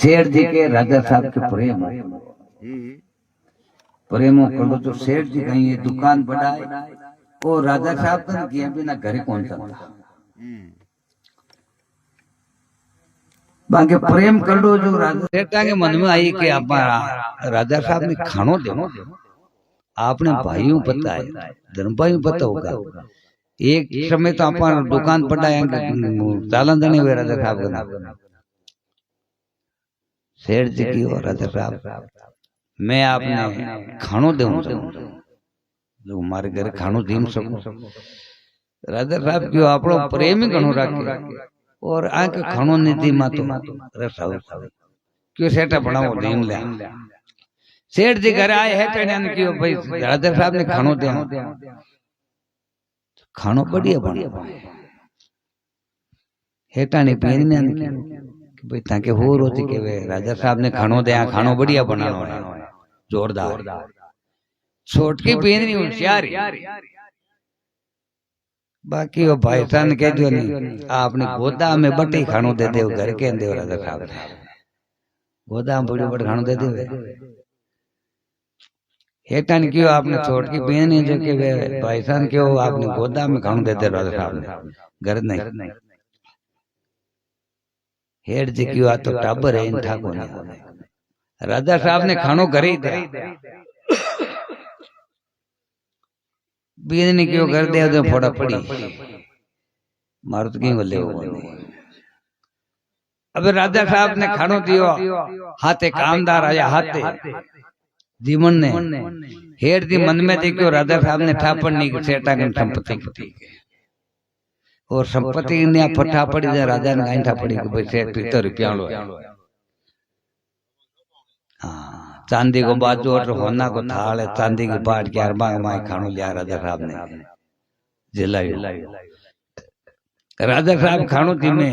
सेठ जी के राजा साहब के प्रेम प्रेमो करो तो सेठ जी कहीं ये दुकान बढ़ाए और राजा साहब तो किया बिना घरे कौन सकता बाकी प्रेम कर दो जो राजा सेठा के मन में आई कि आप राजा साहब ने खानो दे आपने भाइयों पता है धर्म भाइयों पता होगा एक समय तो अपन दुकान पटाएंगे चालन देने हुए राजा साहब का नाम सेठ जी की और राजा साहब मैं आपने खानो दूं जो हमारे घर खानो दीम सकूं राजा साहब क्यों आपनो प्रेम ही घणो राखे और आंख खानो नीति मा तो रसाव क्यों सेठा बनाओ दीम ले सेठ जी घर आए है कहने क्यों भाई राजा साहब ने खानो दे खानो बढ़िया बना हेटा ने पीन ने कि भाई ताके हो रोती के वे राजा साहब ने खानो दे खानो बढ़िया बनानो है जोरदार छोटकी पीन नहीं होशियार बाकी वो भाई साहब कह दियो नहीं आपने गोदा में बटी खानो दे दे घर के दे राजा साहब गोदा में बड़ी बड़ी खानो दे दे हेटा ने क्यों आपने छोटकी पीन नहीं जो कि वे भाई साहब क्यों आपने गोदा में खानो दे दे राजा साहब ने घर नहीं हेड जी क्यों आ तो टाबर है इन ठाकुर ने राजा साहब ने खानो घर ही दे बीन ने क्यों घर दे तो फोड़ा पड़ी मारुत की बोले अब राजा साहब ने खानो दियो हाथे कामदार आया हाथे जीवन ने हेड जी मन में देखो राजा साहब ने ठापड़ नहीं सेठा की संपत्ति और संपत्ति ने फटा पड़ी दे राजा ने गांठा पड़ी कि भाई सेठ तो रुपया लो हाँ चांदी को बाजू और होना को थाल है चांदी की बाट के अरबा माई खानो लिया राजा साहब ने जिलाई राजा साहब खानो थी में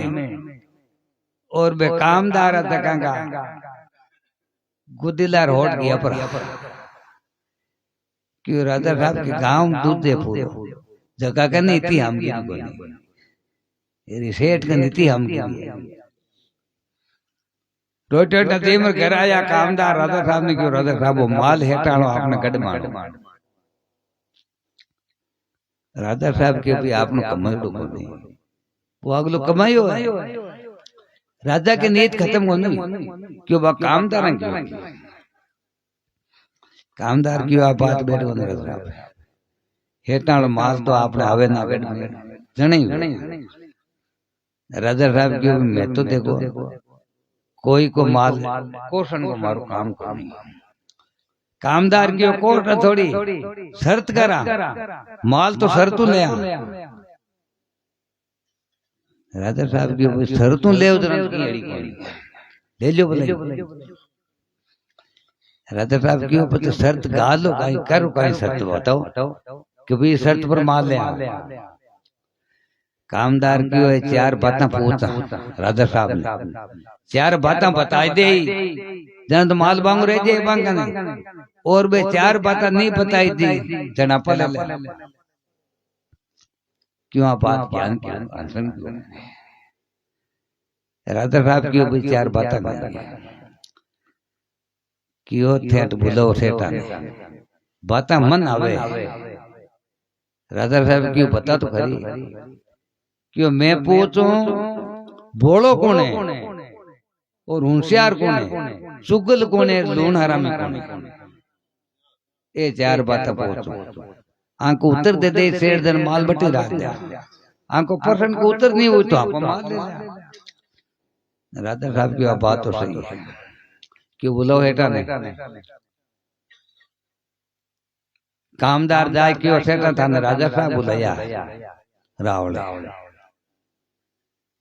और बे कामदार तकांगा गुदिलार होट गया पर क्यों राजा साहब के गांव दूध दे फूल जगह का नहीं थी हम की बोली ये सेठ का नीति हम की रोटे ना तेमर घर आया कामदार राजा साहब ने क्यों राजा साहब वो माल हेटाणो आपने गड मारो राजा साहब के भी आपने कमाईडो को नहीं वो अगलो कमायो है राजा के नीत खत्म होने क्यों बा कामदार क्यों कामदार क्यों आप बात बैठो ने राजा साहब हेटाणो माल तो आपने आवे ना गड जणे राजा साहब क्यों मैं तो देखो कोई को माल कोशन को मारो काम को नहीं कामदार की कोट थोड़ी शर्त करा माल तो शर्तों ले राजा साहब की शर्तों ले ले लो बोले राजा साहब की ऊपर शर्त गा लो कहीं करो कहीं शर्त बताओ कि भाई शर्त पर माल ले कामदार की है चार बातें पूछा राजा साहब ने चार बातें बताई दे जन तो माल बांग रह जाए बांगा नहीं और वे चार बातें नहीं बताई दी जना पल क्यों आप बात ज्ञान क्यों राजा साहब की भी चार बातें क्यों थे तो बुलो सेठा बातें मन आवे राजा साहब क्यों बता तो खरी क्यों मैं पूछूं भोलो कौन है और होशियार कौन है चुगल कौन है लूण हरामी कौन है ये चार बातें पूछो आंको उत्तर दे दे शेर दिन माल बटी रात दे आंको पर्सन को उत्तर नहीं हुई तो आप माल ले राजा साहब की बात तो सही है क्यों बोलो हेटा ने कामदार जाए क्यों सेठा था ने राजा साहब बुलाया रावण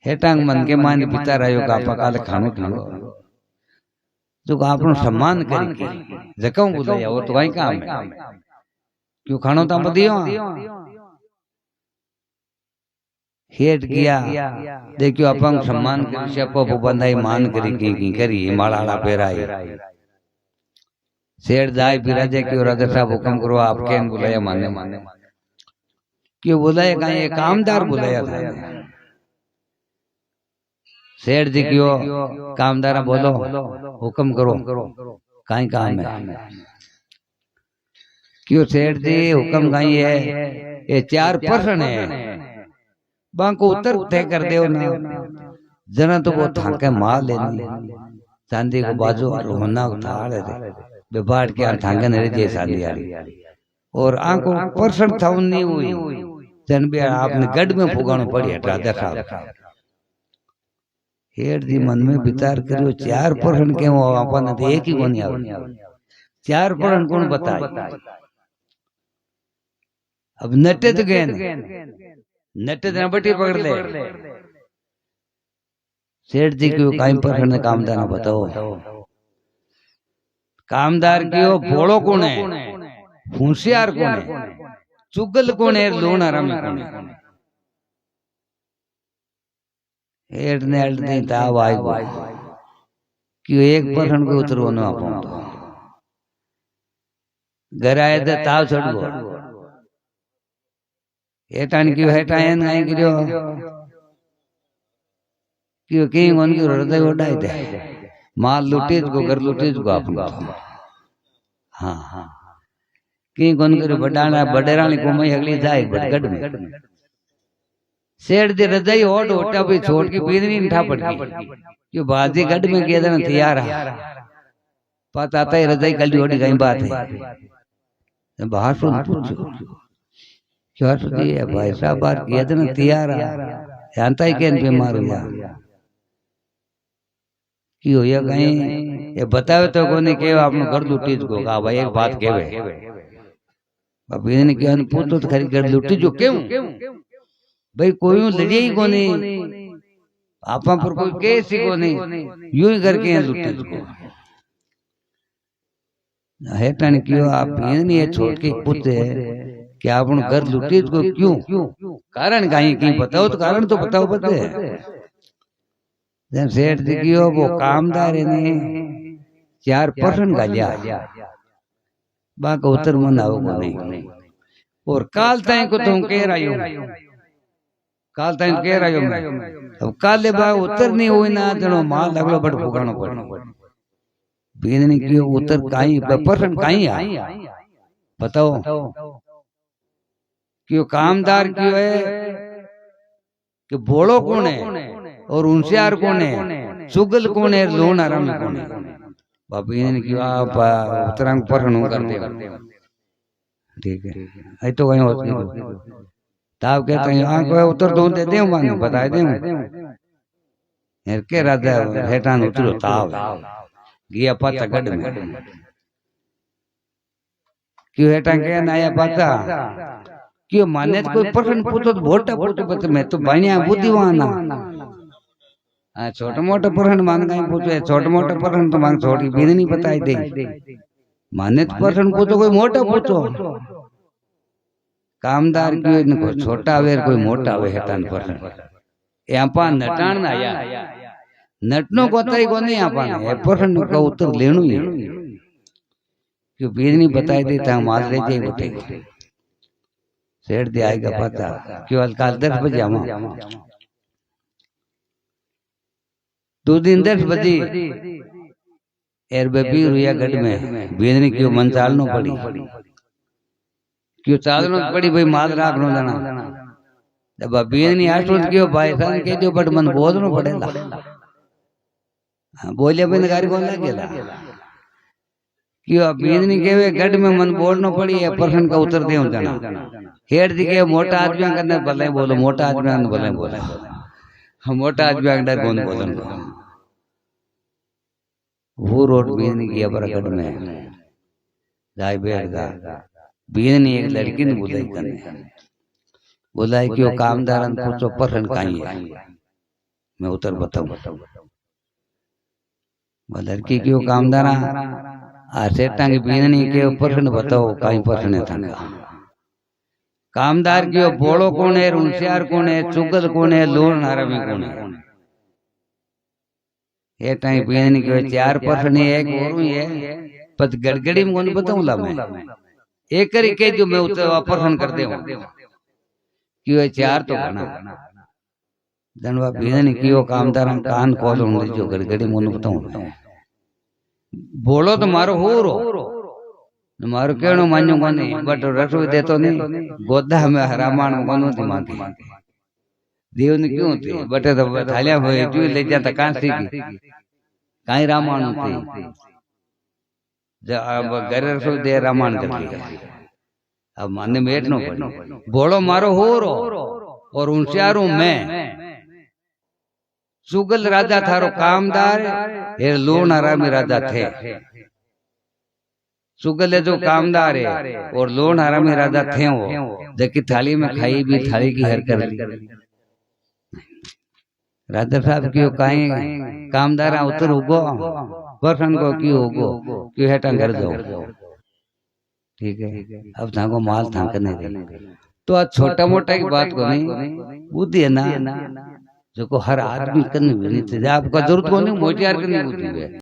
हेटांग मन के मान पिता रहो का पकाल खानो दियो जो आपनो सम्मान करी जकऊ बुलाया वो तो वही काम है क्यों खानो तम दियो हेट गया देखियो अपन सम्मान करी से अपो बंधाई मान करी की करी मालाड़ा पेराई शेर जाए फिर राजा क्यों राजा साहब हुक्म करो आपके बुलाया माने क्यों बुलाया कहीं कामदार बुलाया था सेठ जी क्यों कामदारा बोलो हुक्म करो कहीं काम है क्यों सेठ जी हुक्म कहीं है ये 4% है बांको उत्तर तय कर दो ना जना तो वो थाके मार लेनी चांदी को बाजू और होना उठाड़ दे बाट के थाके नरे जे शादी आली और आंको परसेंट था नहीं हुई जन भी आपने गढ़ में फुगानो पड़ी है राजा साहब हेड जी मन में विचार करियो 4% के वो अपन एक ही कोनी आवे 4% कौन बताए अब नटे तो गए नटे तो बटी पकड़ ले सेठ जी क्यों काई परसेंट कामदार बताओ कामदार क्यों भोड़ो कौन है होशियार कौन है चुगल कौन है लोन आराम कौन है हेड ने अल्ट दी ताव आई गो क्यों 1% को उतरो ना अपन तो घर आए तो ताव चढ़ गो हेटान क्यों हेटायन नहीं गिरो क्यों किंग उनकी हृदय उड़ाई दे माल लुटीज को घर लुटीज को अपन हाँ हाँ किंग उनके बड़ाना बड़ेरानी घुमाई अगली जाए गढ़ में सेठ दे रजाई ओट ओटा भी छोड़ के पीनी उठा पड़ गई क्यों बाजी गढ़ में किया था तैयार पता आता है रजाई गली ओटी कहीं बात है बाहर सुन पूछो क्या सुधी है भाई साहब बात किया था तैयार जानता ही क्या बीमार हुआ की हो या कहीं ये बतावे तो कोने के आपने घर लुटी को कहा भाई एक बात केवे अभी ने क्या पूछो तो खरी घर लुटी जो क्यों भाई कोई लड़िया ही कोने आपा पर कोई केस ही कोने यूं ही करके लुटी को हेटन क्यों आप नहीं है छोड़ के पूछते कि आप घर लुटी को क्यों कारण कहीं कहीं बताओ तो कारण तो बताओ बते जब सेठ दिखियो वो कामदार है ने 4% गालिया बाका उत्तर मन आओ को नहीं और काल ताई को तुम कह रही हो काल ताई कह रही हो अब काले बा उत्तर नहीं हुई ना जनो माल लगलो बड़ फुगानो पड़ बीने क्यों उत्तर काई परसेंट काई है बताओ क्यों कामदार क्यों है कि बोलो कौन है और होशियार कौन है चुगल कौन है लोन आराम कौन है बाबी ने क्यों आप उत्तरांग पर नु कर दे ठीक है आई तो कहीं होत नहीं ताव कहते हैं हां कोई उत्तर दो दे दे माने बता दे यार के राजा हेटान उतरो ताव गया पता गढ़ में क्यों हेटान के नया पता क्यों माने तो कोई परसेंट पूछो तो वोट पूछो बता मैं तो बढ़िया बुद्धिमान हां छोटा मोटा परसेंट मान गई पूछो छोटा मोटा परसेंट तो मांग छोटी भी नहीं बताई दे माने तो परसेंट पूछो कोई मोटा पूछो कामदार क्यों इनको छोटा आवे कोई मोटा आवे हेटान परसेंट यहाँ पा नटान ना आया नटनो को तई को नहीं यहाँ पा परसेंट का उत्तर लेनु ही क्यों भी नहीं बताई देता माल ले जाए बताई सेठ दे आएगा पता क्यों अलकाल 10 बजे आवा 2 दिन 10 बजे एर बेबी रुया गढ़ में बेदनी क्यों मन चालनो पड़ी क्यों चालनो पड़ी भाई माल राखनो जाना जब बेदनी आटो क्यों भाई सान के जो बट मन बोलनो पड़ेला बोलिया बिन गाड़ी कौन लागेला क्यों बेदनी केवे गढ़ में मन बोलनो पड़ी है परसेंट का उत्तर दे जाना हेड दी के मोटा आदमी करने भले बोलो मोटा आदमी ने भले बोले मोटा आदमी डर कौन बोलन वो रोड बीनी की बरगढ़ में जाय बैठगा बीनी एक लड़की ने बुलाई करने बुलाई क्यों कामदारन पूछो परसेंट काई है मैं उत्तर बताऊं वो लड़की क्यों कामदारा आ सेठा की बीनी के परसेंट बताओ काई परसेंट था कामदार क्यों बोलो कौन है होशियार कौन है चुगल कौन है लोन हरामी कौन है ये टाइम पीने क्यों 4% एक और ही है पर गड़गड़ी में कौन बताऊं ला मैं एक करी के जो मैं उसे परसेंट कर दे क्यों 4 तो बना धनवा भीन कियो कामदार कान खोल जो घड़ी घड़ी मोनू बताऊं बोलो तो मारो हो रो मारो केणो मान्यो कोनी बट रसोई देतो नहीं गोदा में रामायण कोनो थी मांगी देव ने क्यों थी बटे तो थालिया भाई तू ले जाता कहां सीखी काई रामायण थी जब घर रसोई दे रामायण कर लिया अब माने मेट नो पड़ी बोलो मारो हो रो और होशियारू मैं सुगल राजा थारो कामदार ये लोन हरामी राजा थे सुगल है जो कामदार है और लोन हरामी राजा थे वो जबकि थाली में खाई भी थाली की हर कर ली राजा साहब क्यों काई कामदार उतर होगो पर्सन को क्यों होगो क्यों हेटा घर जाओ ठीक है अब थाको माल थाक नहीं तो आज छोटा मोटा की बात को नहीं बुद्धि है ना जो को हर आदमी करनी आपका जरूरत को नहीं मोटियार करनी बुद्धि है।